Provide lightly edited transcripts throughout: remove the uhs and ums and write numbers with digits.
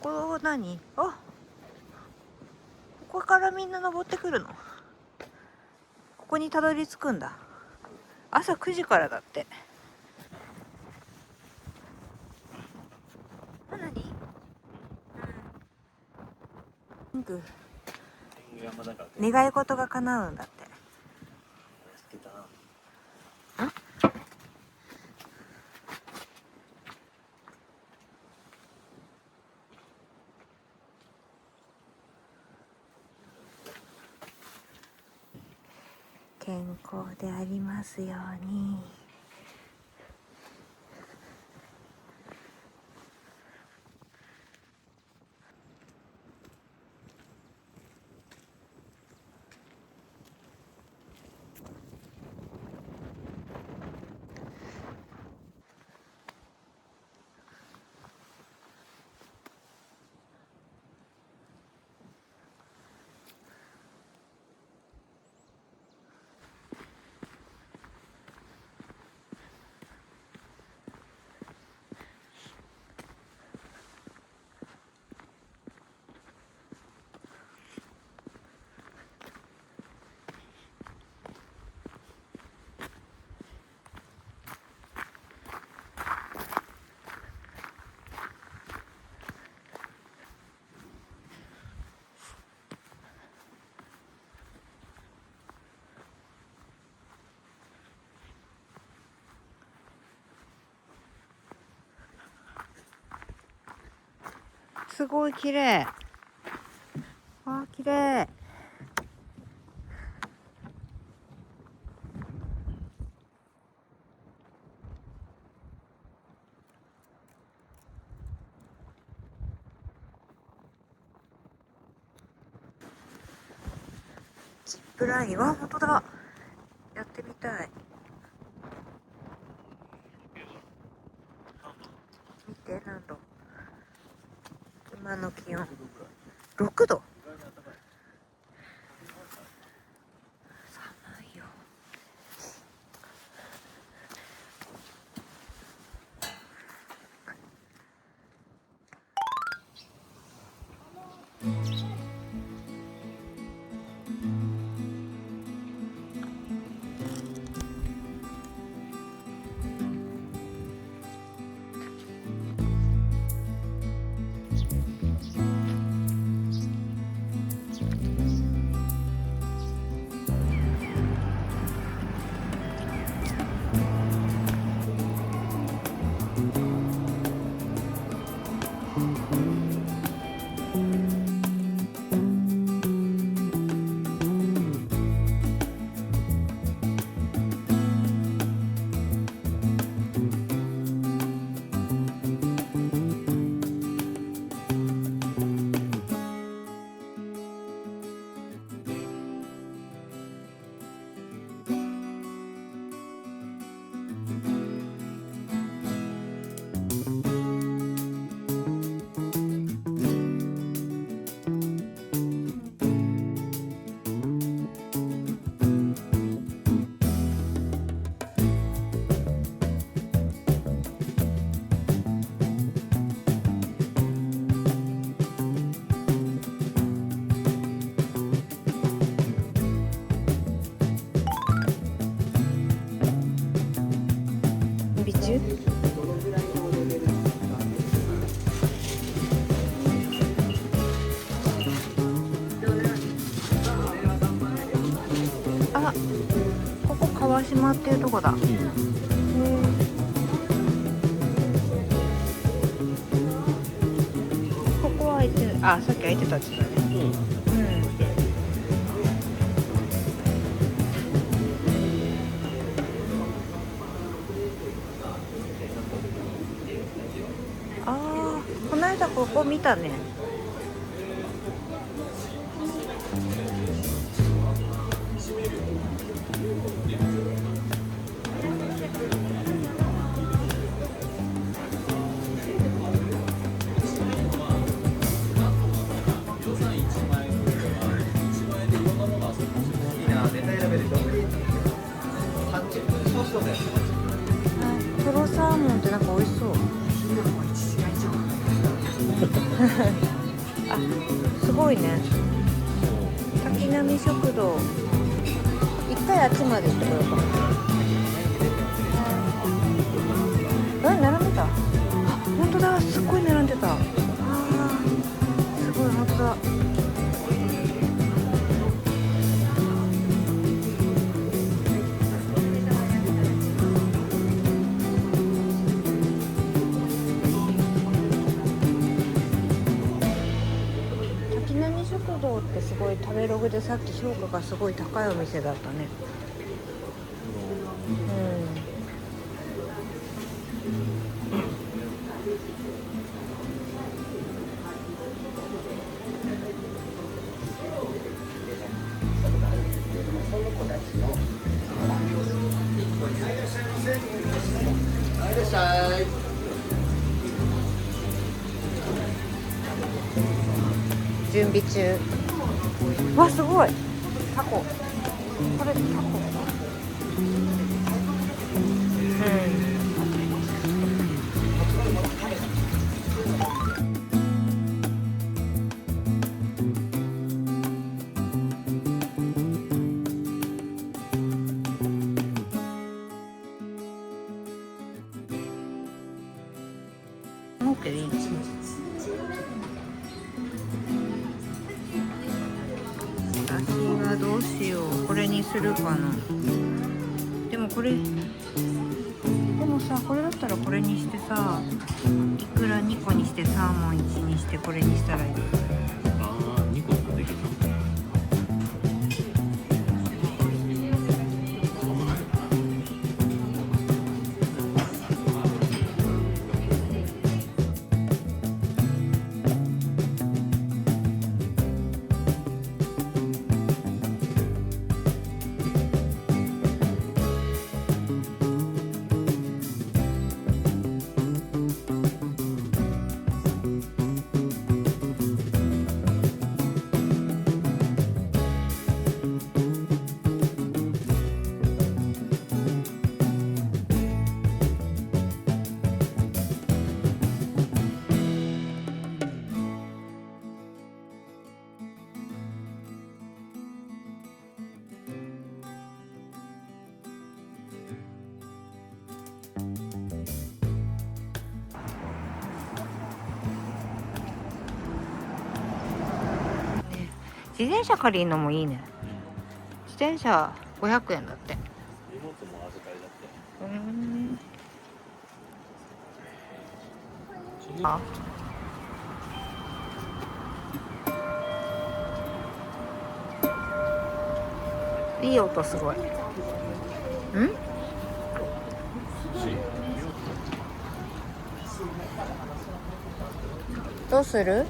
こ何？あ、ここからみんな登ってくるの？ここにたどり着くんだ。朝9時からだって。何？願い事が叶うんだって。健康でありますように。すごい綺麗。あ、綺麗。ジップライン、わ、本当だ。やってみたい。見て、何度？今の気温6度。寒いよ。あ、ここ川島っていうとこだ。ここは開いてる。あ、さっき開いてたっつったね。ああ、この間ここ見たね。トロサーモンってなんか美味しそう。あ、すごいね。滝波食堂。一回あっちまで行ってこようか。並んでた。あ、本当だ。すっごい並んでた。あー、すごい、本当だ。滝波食堂ってすごい食べログでさっき評価がすごい高いお店だったね。うん。準備中。わ、すごい。タコ。これタコ。うん。オッケーでいいの。私はどうしよう。これにするかな。でもこれ、でもさ、これだったらこれにしてさ、いくら2個にしてサーモン1にしてこれにしたらいい。ああ、2個もできるの。自転車借りるのもいいね。自転車500円だって。荷物も預かりだって。あ、いい音すごい。ん？どうする？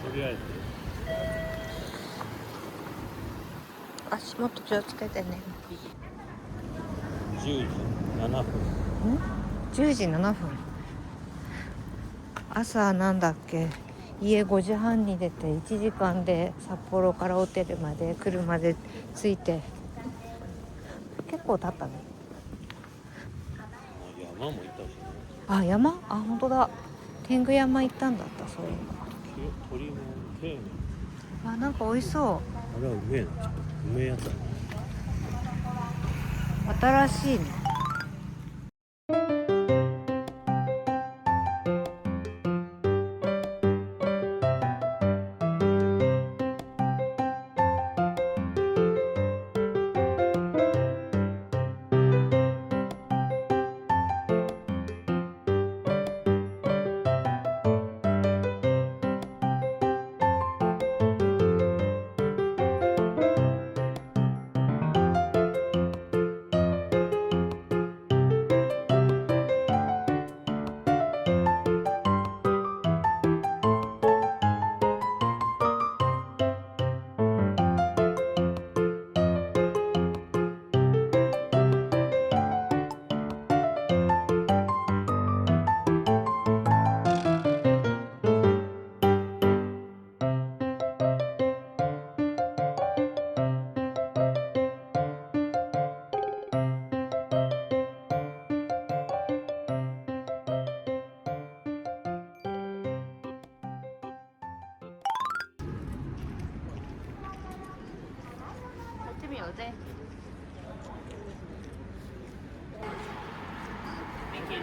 とりあえず足元気をつけてね。10時7分。10時7分。朝なんだっけ、家5時半に出て1時間で札幌からホテルまで車で着いて、結構経ったね。山も行ったしね。あ、山？あ、本当だ。天狗山行ったんだった、そういうの。鳥も丁寧。あ、なんか美味しそう。あれはうめえな。ちょっとうめえやつだね。新しいね。ので。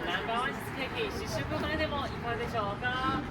ナンバーワンチーズケーキ試食前でもいかがでしょうか。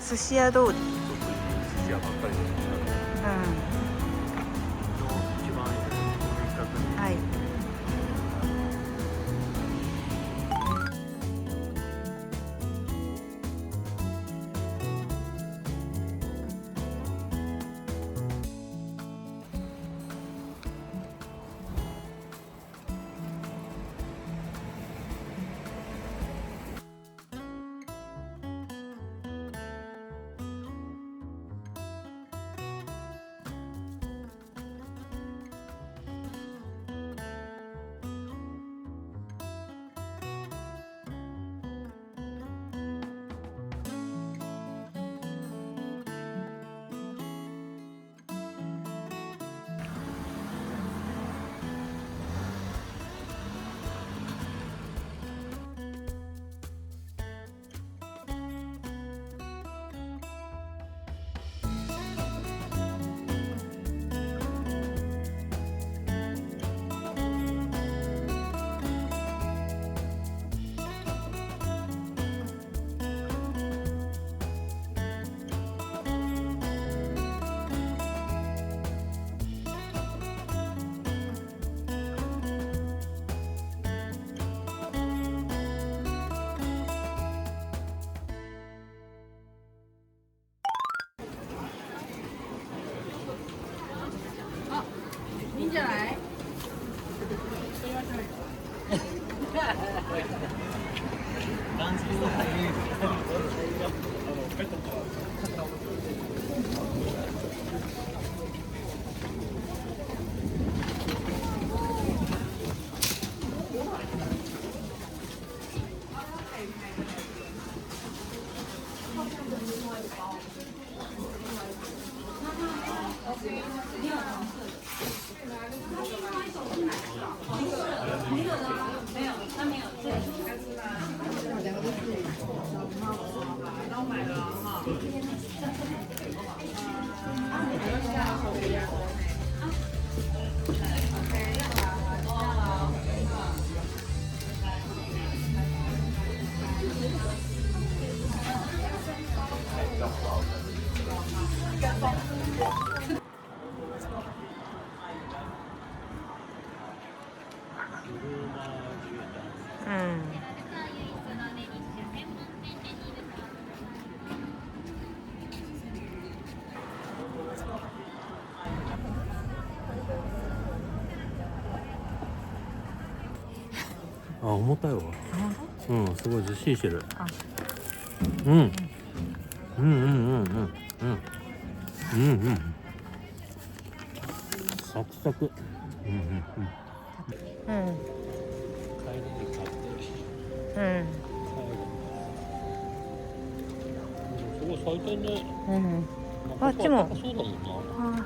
寿司屋通り。寿司屋ばっかりです。一番いい近くに。はい。あ、重たいわ。うん、すごいずっしりしてる。あ、うん。うんうんうんうんうんうんうん。サクサク。うんうんうん。うん帰りに買って。うんすごい咲いてんね。うん。なんかあっちも高そうだもんな。あ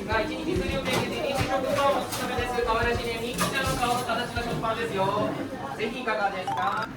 が一日数量限定で26個おすすめです。可愛らしいね、ミッキーの顔の形の食パンですよ。ぜひいかがですか。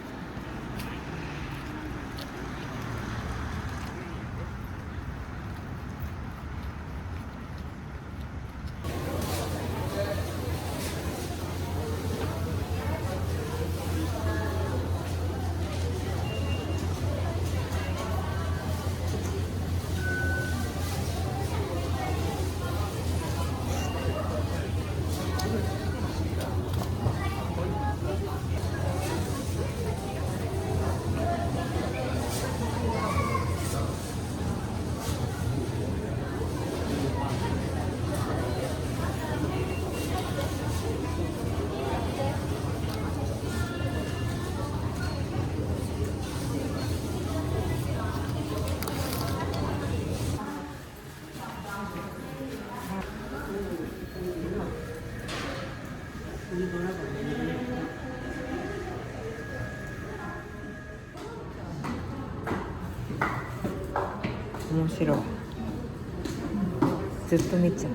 面白い。ずっと見ちゃう。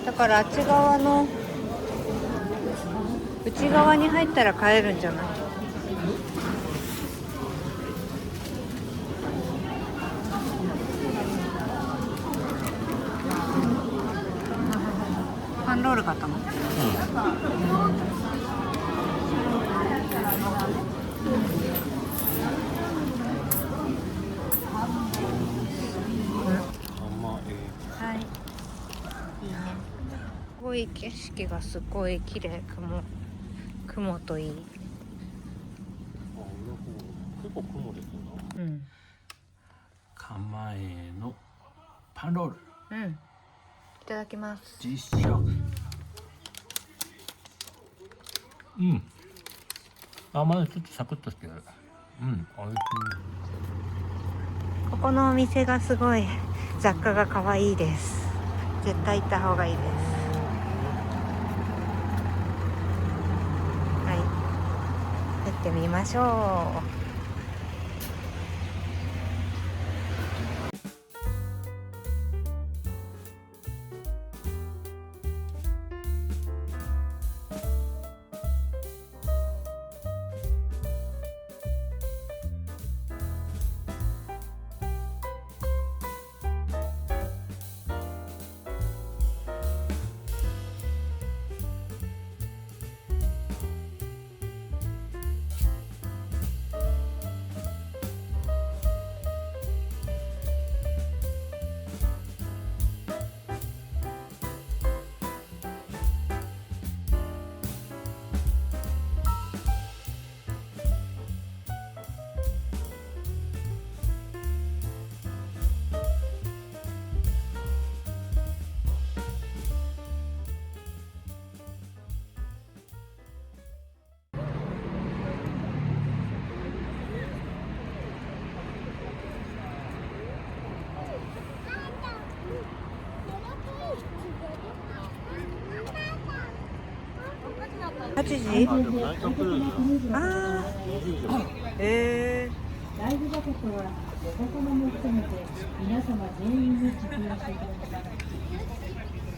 だからあっち側の内側に入ったら買えるんじゃない？パンロール買ったの？はい。いいね。すごい景色がすごい綺麗かも。雲といい。あ、裏方結構雲ですな。うん。構えのパロール。うん。いただきます。実食。うん。あ、まだちょっとサクッとしてる。うん、おいしい。ここのお店がすごい雑貨が可愛いです。絶対行った方がいいです。はい。入ってみましょう。8時？あ、でもナイトクルーズあ20時。ライフジャケットはお子様も含めて皆様全員に着用していただきます。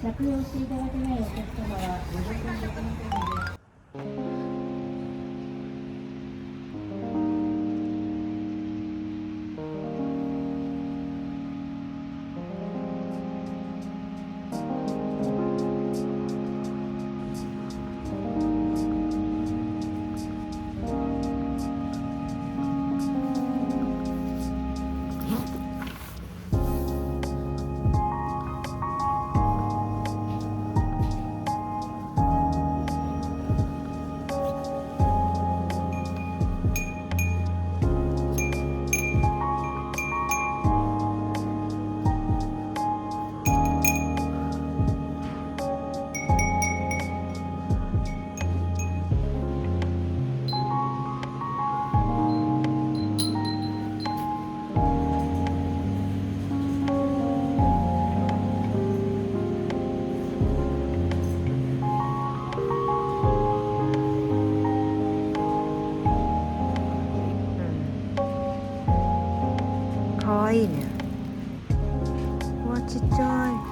着用していただけないお客様はご乗船できませんので。かわいいね。うわ、ちっちゃい。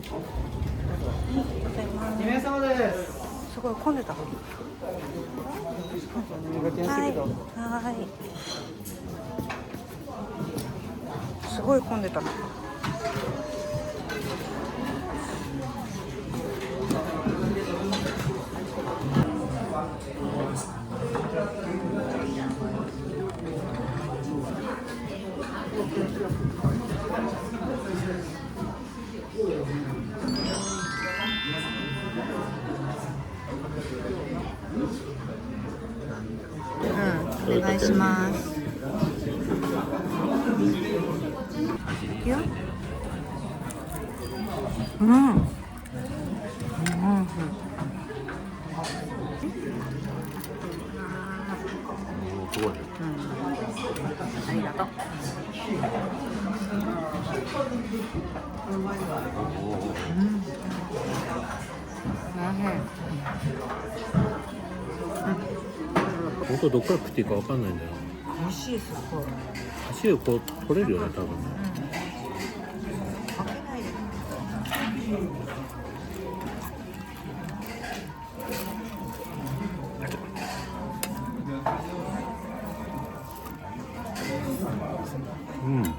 2名様です。すごい混んでた。はいはい。すごい混んでた。うん、お願いします。いくよ。うん。うん。すごい。ありがとう。本当どっから食っていいかわかんないんだよ。美味しいです。すごい。足をこう取れるよね多分ね。開けないで。うん。あれ。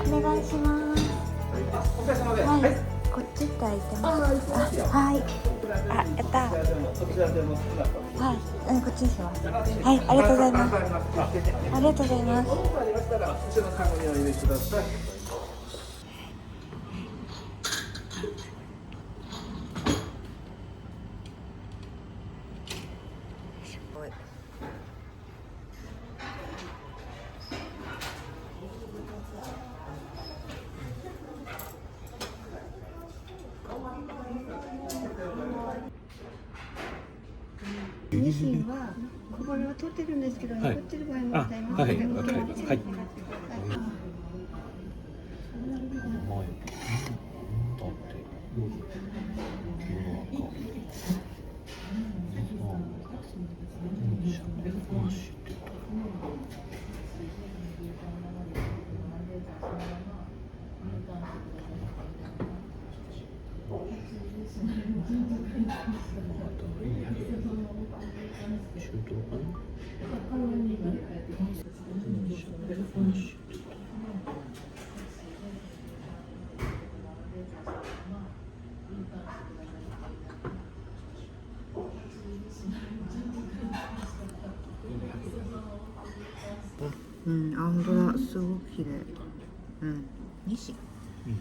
お願いします。お疲れ様です。はい、はい。こっちって開いてます。はい。あ、やった。はい、こっちにします。はい、ありがとうございます。ありがとうございます。ありましたら、後ろのカゴにお入れください。ニシンはこぼれは取ってるんですけど、残ってる場合もございますので、はいお気をつけてください。はいうん、あ、本当だ、すごく綺麗。うん、ニシン。うん、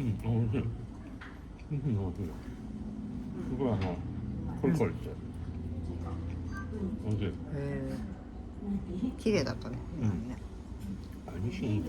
おいしい。うん、おいしい。すごいコリコリして。おいしい。綺麗だったね。うん。あ、ニシンいいね。